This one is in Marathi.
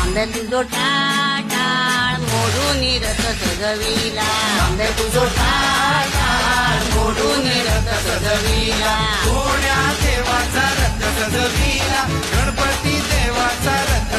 आंबे तुझो टाळ मोडून रथ सजविला आंबे तुझो टाळ मोडून रथ सजविला सोन्या देवाचा रथ सजविला गणपती देवाचा रथ